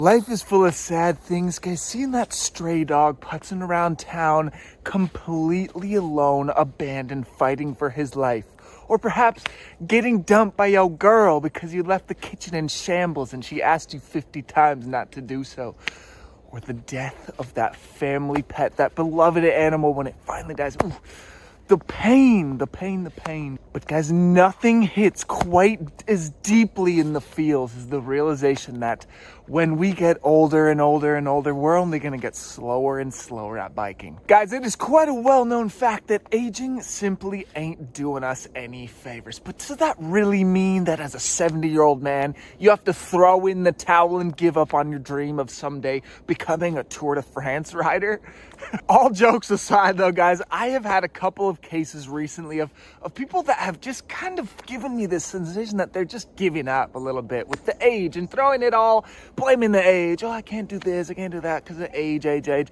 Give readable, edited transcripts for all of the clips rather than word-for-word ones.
Life is full of sad things, guys. Seeing that stray dog putzing around town, completely alone, abandoned, fighting for his life. Or perhaps getting dumped by your girl because you left the kitchen in shambles and she asked you 50 times not to do so. Or the death of that family pet, that beloved animal when it finally dies. Ooh, the pain. But guys, nothing hits quite as deeply in the feels as the realization that when we get older and older and older, we're only going to get slower and slower at biking. Guys, it is quite a well-known fact that aging simply ain't doing us any favors. But does that really mean that as a 70-year-old man, you have to throw in the towel and give up on your dream of someday becoming a Tour de France rider? All jokes aside though, guys, I have had a couple of cases recently of people that have just kind of given me this sensation that they're just giving up a little bit with the age and throwing it all, blaming the age. Oh, I can't do this, I can't do that because of age. And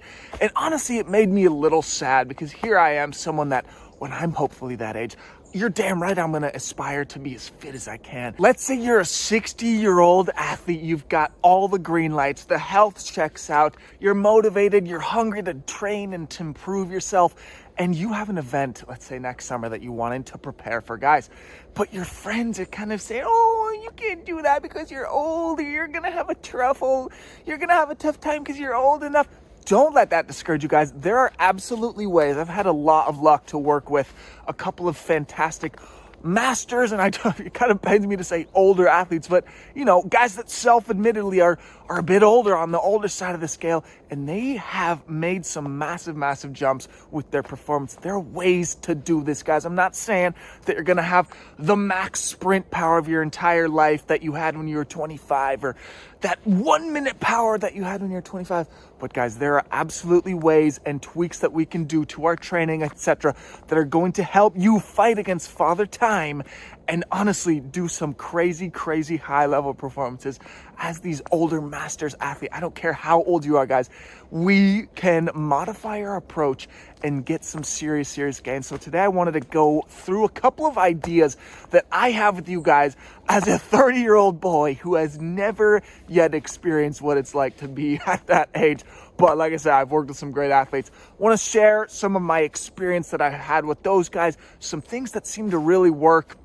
honestly, it made me a little sad because here I am, someone that when I'm hopefully that age, you're damn right I'm going to aspire to be as fit as I can. Let's say you're a 60-year-old athlete. You've got all the green lights. The health checks out. You're motivated. You're hungry to train and to improve yourself. And you have an event, let's say next summer, that you wanted to prepare for, guys. But your friends are kind of saying, oh, you can't do that because you're older. You're going to have a truffle. You're going to have a tough time because you're old enough. Don't let that discourage you, guys. There are absolutely ways. I've had a lot of luck to work with a couple of fantastic masters, and it kind of pains me to say older athletes, but you know, guys that self-admittedly are a bit older, on the older side of the scale, and they have made some massive jumps with their performance. There are ways to do this, guys. I'm not saying that you're gonna have the max sprint power of your entire life that you had when you were 25, or that 1 minute power that you had when you were 25. But guys, there are absolutely ways and tweaks that we can do to our training, etc., that are going to help you fight against Father Time and honestly do some crazy high level performances as these older masters athlete. I don't care how old you are, guys. We can modify our approach and get some serious gains. So today I wanted to go through a couple of ideas that I have with you guys as a 30-year-old boy who has never yet experienced what it's like to be at that age. But like I said, I've worked with some great athletes. I want to share some of my experience that I had with those guys, some things that seem to really work,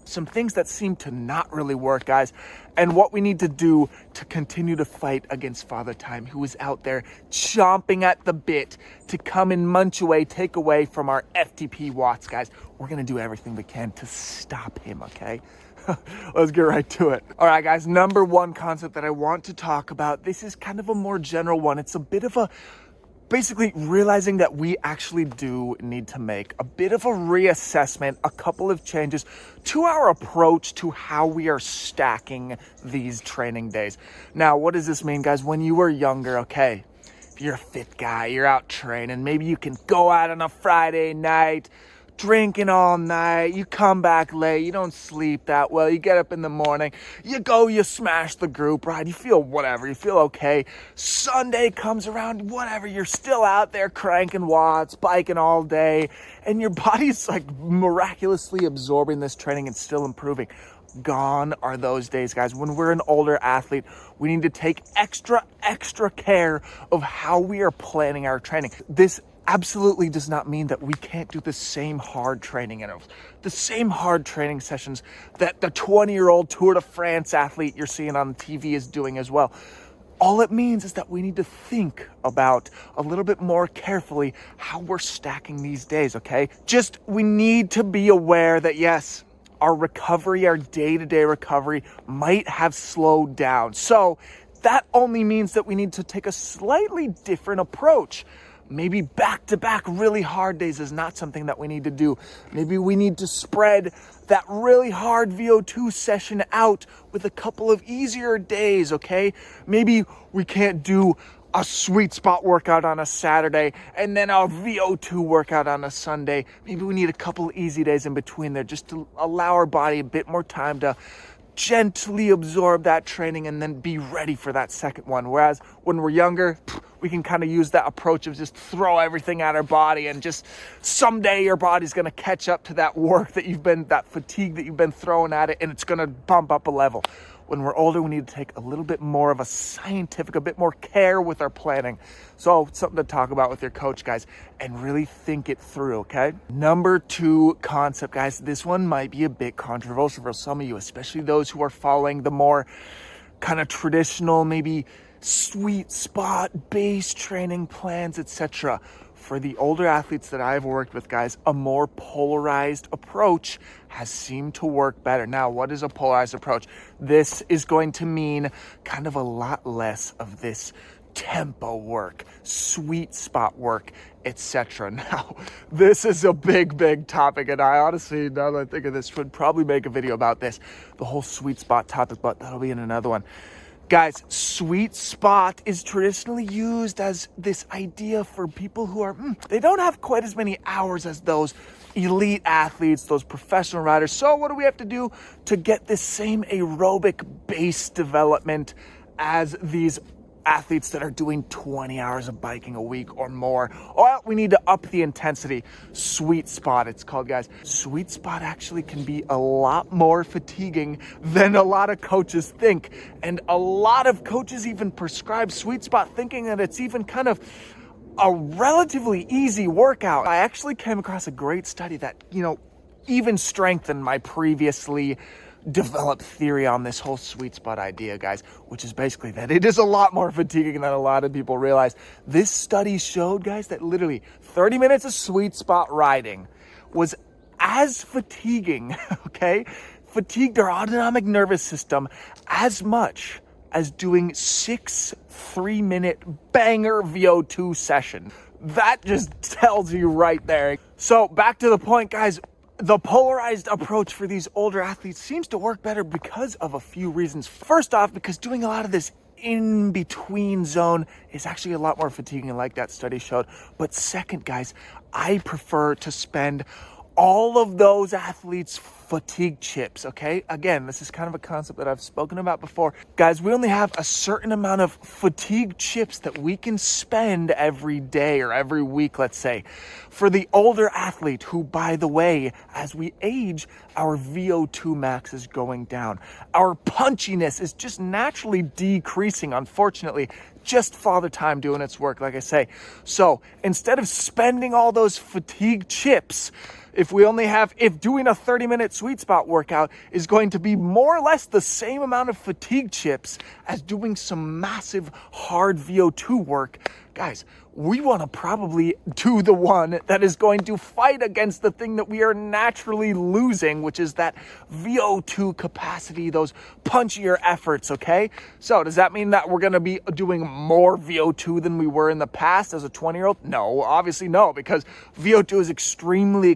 some things that seem to not really work, guys, and what we need to do to continue to fight against Father Time, who is out there chomping at the bit to come and munch away, take away from our FTP watts, guys. We're going to do everything we can to stop him, okay? Let's get right to it. All right, guys, number one concept that I want to talk about, this is kind of a more general one. It's a bit of a basically realizing that we actually do need to make a bit of a reassessment, a couple of changes to our approach to how we are stacking these training days. Now, what does this mean, guys? When you were younger, okay, if you're a fit guy, you're out training, maybe you can go out on a Friday night, drinking all night, you come back late, you don't sleep that well, you get up in the morning, you go, you smash the group ride, you feel whatever, you feel okay. Sunday comes around, whatever, you're still out there cranking watts, biking all day, and your body's like miraculously absorbing this training and still improving. Gone are those days, guys. When we're an older athlete, we need to take extra care of how we are planning our training. This absolutely does not mean that we can't do the same hard training intervals, the same hard training sessions that the 20-year-old Tour de France athlete you're seeing on TV is doing as well. All it means is that we need to think about a little bit more carefully how we're stacking these days, okay? Just, we need to be aware that yes, our recovery, our day-to-day recovery might have slowed down. So that only means that we need to take a slightly different approach. Maybe back-to-back really hard days is not something that we need to do. Maybe we need to spread that really hard VO2 session out with a couple of easier days, okay? Maybe we can't do a sweet spot workout on a Saturday and then a VO2 workout on a Sunday. Maybe we need a couple of easy days in between there just to allow our body a bit more time to gently absorb that training and then be ready for that second one. Whereas when we're younger, we can kind of use that approach of just throw everything at our body and just someday your body's going to catch up to that work that that fatigue that you've been throwing at it, and it's going to bump up a level. when we're older, we need to take a little bit more of a scientific, a bit more care with our planning. So something to talk about with your coach, guys, and really think it through, okay? Number 2 concept, guys, this one might be a bit controversial for some of you, especially those who are following the more kind of traditional, maybe sweet spot base training plans, etc. For the older athletes that I've worked with, guys, a more polarized approach has seemed to work better. Now, what is a polarized approach? This is going to mean kind of a lot less of this tempo work, sweet spot work, etc. Now, this is a big topic, and I honestly, now that I think of this, would probably make a video about this, the whole sweet spot topic, but that'll be in another one. Guys, sweet spot is traditionally used as this idea for people who are, they don't have quite as many hours as those elite athletes, those professional riders. So what do we have to do to get this same aerobic base development as these athletes that are doing 20 hours of biking a week or more? Well, we need to up the intensity. Sweet spot, it's called, guys. Sweet spot actually can be a lot more fatiguing than a lot of coaches think. And a lot of coaches even prescribe sweet spot thinking that it's even kind of a relatively easy workout. I actually came across a great study that, even strengthened my previously developed theory on this whole sweet spot idea, guys, which is basically that it is a lot more fatiguing than a lot of people realize. This study showed, guys, that literally 30 minutes of sweet spot riding was as fatiguing, okay, fatigued our autonomic nervous system as much as doing 6 3-minute banger VO2 session. That just tells you right there. So back to the point, guys, the polarized approach for these older athletes seems to work better because of a few reasons. First off, because doing a lot of this in-between zone is actually a lot more fatiguing, like that study showed. But second, guys, I prefer to spend all of those athletes' fatigue chips, okay? Again, this is kind of a concept that I've spoken about before. Guys, we only have a certain amount of fatigue chips that we can spend every day or every week, let's say. For the older athlete who, by the way, as we age, our VO2 max is going down. Our punchiness is just naturally decreasing, unfortunately. Just Father Time doing its work, like I say. So instead of spending all those fatigue chips, if doing a 30-minute sweet spot workout is going to be more or less the same amount of fatigue chips as doing some massive hard VO2 work, guys, we want to probably do the one that is going to fight against the thing that we are naturally losing, which is that VO2 capacity, those punchier efforts, okay? So does that mean that we're going to be doing more VO2 than we were in the past as a 20-year-old? No, obviously no, because VO2 is extremely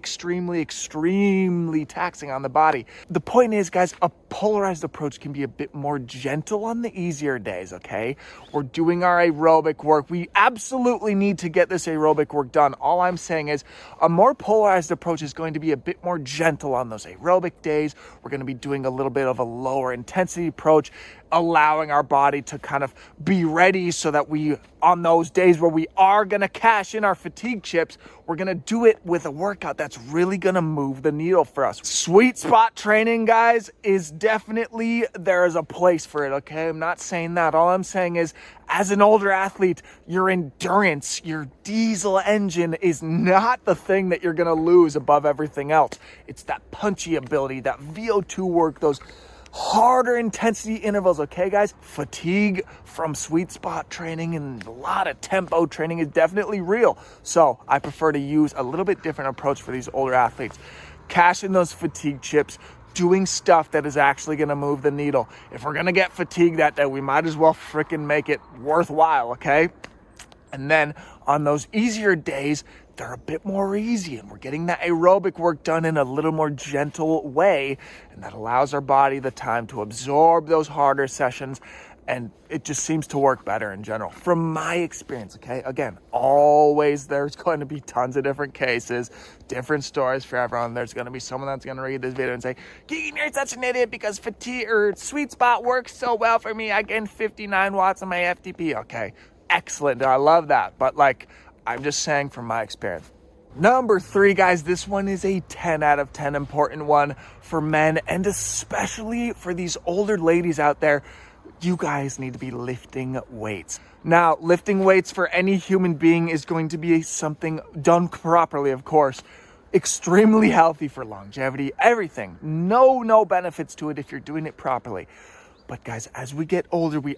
taxing on the body. The point is, guys, a polarized approach can be a bit more gentle on the easier days, okay? We're doing our aerobic work. We absolutely need to get this aerobic work done. All I'm saying is a more polarized approach is going to be a bit more gentle on those aerobic days. We're going to be doing a little bit of a lower intensity approach, allowing our body to kind of be ready so that we, on those days where we are going to cash in our fatigue chips, we're going to do it with a workout that's really going to move the needle for us. Sweet spot training, guys, is definitely, there is a place for it, okay? I'm not saying that. All I'm saying is, as an older athlete, your endurance, your diesel engine is not the thing that you're going to lose above everything else. It's that punchy ability, that VO2 work, those harder intensity intervals, okay, guys? Fatigue from sweet spot training and a lot of tempo training is definitely real. So I prefer to use a little bit different approach for these older athletes. Cash in those fatigue chips, doing stuff that is actually going to move the needle. If we're going to get fatigued that day, we might as well freaking make it worthwhile, okay? And then on those easier days, they're a bit more easy, and we're getting that aerobic work done in a little more gentle way, and that allows our body the time to absorb those harder sessions, and it just seems to work better in general. From my experience, okay? Again, always there's going to be tons of different cases, different stories for everyone. There's going to be someone that's going to read this video and say, Keegan, you're such an idiot because fatigue or sweet spot works so well for me. I gained 59 watts on my FTP. Okay, excellent. I love that. But I'm just saying from my experience, Number 3, guys, this one is a 10 out of 10 important one for men, and especially for these older ladies out there. You guys need to be lifting weights. Now, lifting weights for any human being is going to be something done properly, of course, extremely healthy for longevity, everything. No benefits to it if you're doing it properly. But guys, as we get older, we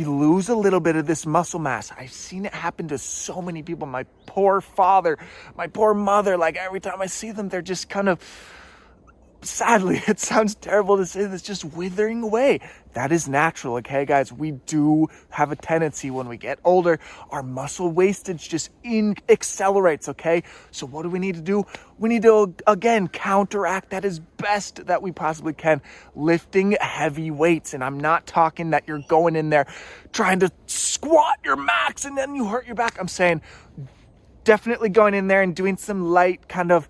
lose a little bit of this muscle mass. I've seen it happen to so many people. My poor father, my poor mother, like every time I see them, they're just kind of, sadly, it sounds terrible to say this, just withering away. That is natural, okay, guys? We do have a tendency when we get older, our muscle wastage just accelerates, okay? So what do we need to do? We need to, again, counteract that as best that we possibly can, lifting heavy weights. And I'm not talking that you're going in there trying to squat your max and then you hurt your back. I'm saying definitely going in there and doing some light kind of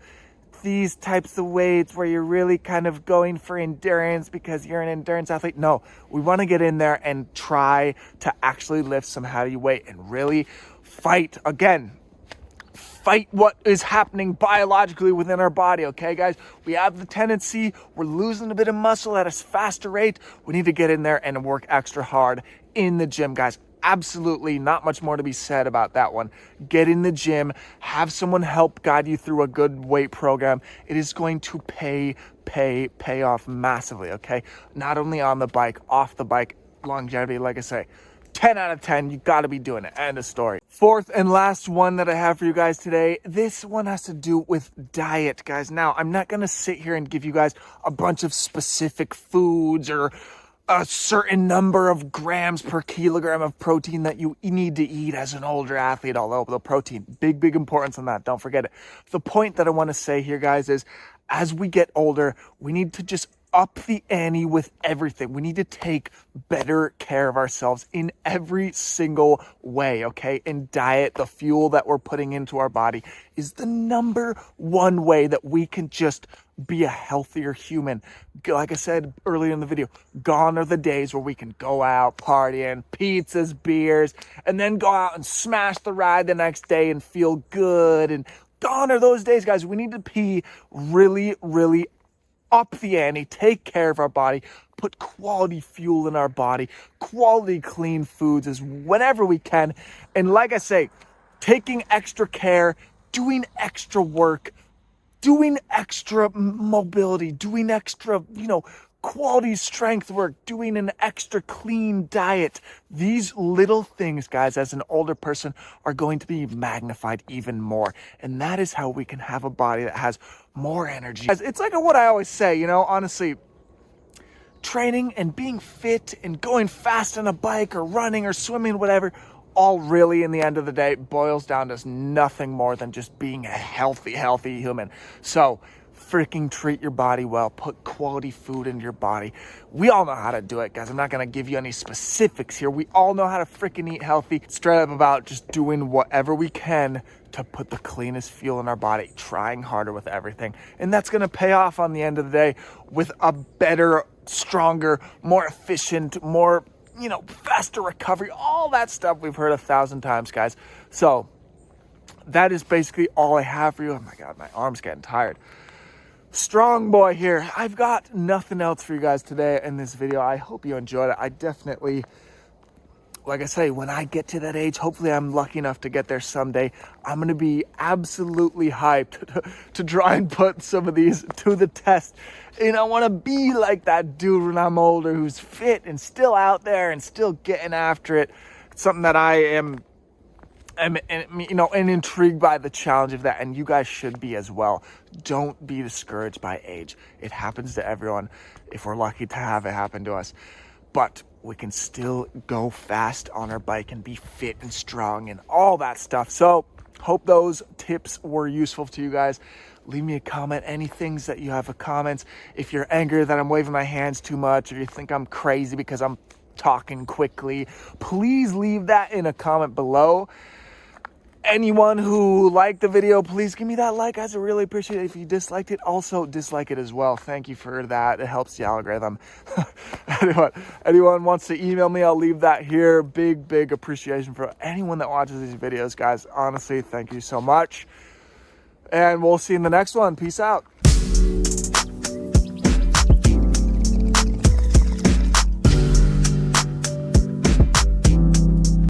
these types of weights where you're really kind of going for endurance because you're an endurance athlete. No, we want to get in there and try to actually lift some heavy weight and really fight what is happening biologically within our body, okay, guys? We have the tendency, we're losing a bit of muscle at a faster rate. We need to get in there and work extra hard in the gym, guys. Absolutely not much more to be said about that one. Get in the gym, have someone help guide you through a good weight program. It is going to pay off massively, okay? Not only on the bike, off the bike, longevity, like I say. 10 out of 10, you got to be doing it. End of story. Fourth and last one that I have for you guys today. This one has to do with diet, guys. Now, I'm not going to sit here and give you guys a bunch of specific foods or a certain number of grams per kilogram of protein that you need to eat as an older athlete, although the protein, big importance on that. Don't forget it. The point that I want to say here, guys, is as we get older, we need to just up the ante with everything. We need to take better care of ourselves in every single way, okay? And diet, the fuel that we're putting into our body, is the number one way that we can just be a healthier human. Like I said earlier in the video, gone are the days where we can go out partying, pizzas, beers, and then go out and smash the ride the next day and feel good. And gone are those days, guys. We need to be really up the ante, take care of our body, put quality fuel in our body, quality clean foods as whenever we can. And like I say, taking extra care, doing extra work, doing extra mobility, doing extra, quality strength work, doing an extra clean diet. These little things, guys, as an older person are going to be magnified even more. And that is how we can have a body that has more energy. It's like what I always say, honestly, training and being fit and going fast on a bike or running or swimming, whatever, all really in the end of the day boils down to nothing more than just being a healthy human. So freaking treat your body well, put quality food into your body. We all know how to do it, guys. I'm not going to give you any specifics here. We all know how to freaking eat healthy. Straight up about just doing whatever we can to put the cleanest fuel in our body, trying harder with everything. And that's going to pay off on the end of the day with a better, stronger, more efficient, more, faster recovery, all that stuff we've heard 1,000 times, guys. So that is basically all I have for you. Oh my God, my arm's getting tired. Strong boy here. I've got nothing else for you guys today in this video. I hope you enjoyed it. I definitely, like I say, when I get to that age, hopefully I'm lucky enough to get there someday, I'm going to be absolutely hyped to try and put some of these to the test. And I want to be like that dude when I'm older who's fit and still out there and still getting after it. It's something that I am and intrigued by the challenge of that, and you guys should be as well. Don't be discouraged by age. It happens to everyone if we're lucky to have it happen to us. But we can still go fast on our bike and be fit and strong and all that stuff. So hope those tips were useful to you guys. Leave me a comment, any things that you have a comments. If you're angry that I'm waving my hands too much, or you think I'm crazy because I'm talking quickly, please leave that in a comment below. Anyone who liked the video, please give me that like, guys. I really appreciate it. If you disliked it, also dislike it as well. Thank you for that. It helps the algorithm. Anyone wants to email me, I'll leave that here. Big appreciation for anyone that watches these videos, guys. Honestly, thank you so much. And we'll see you in the next one. Peace out.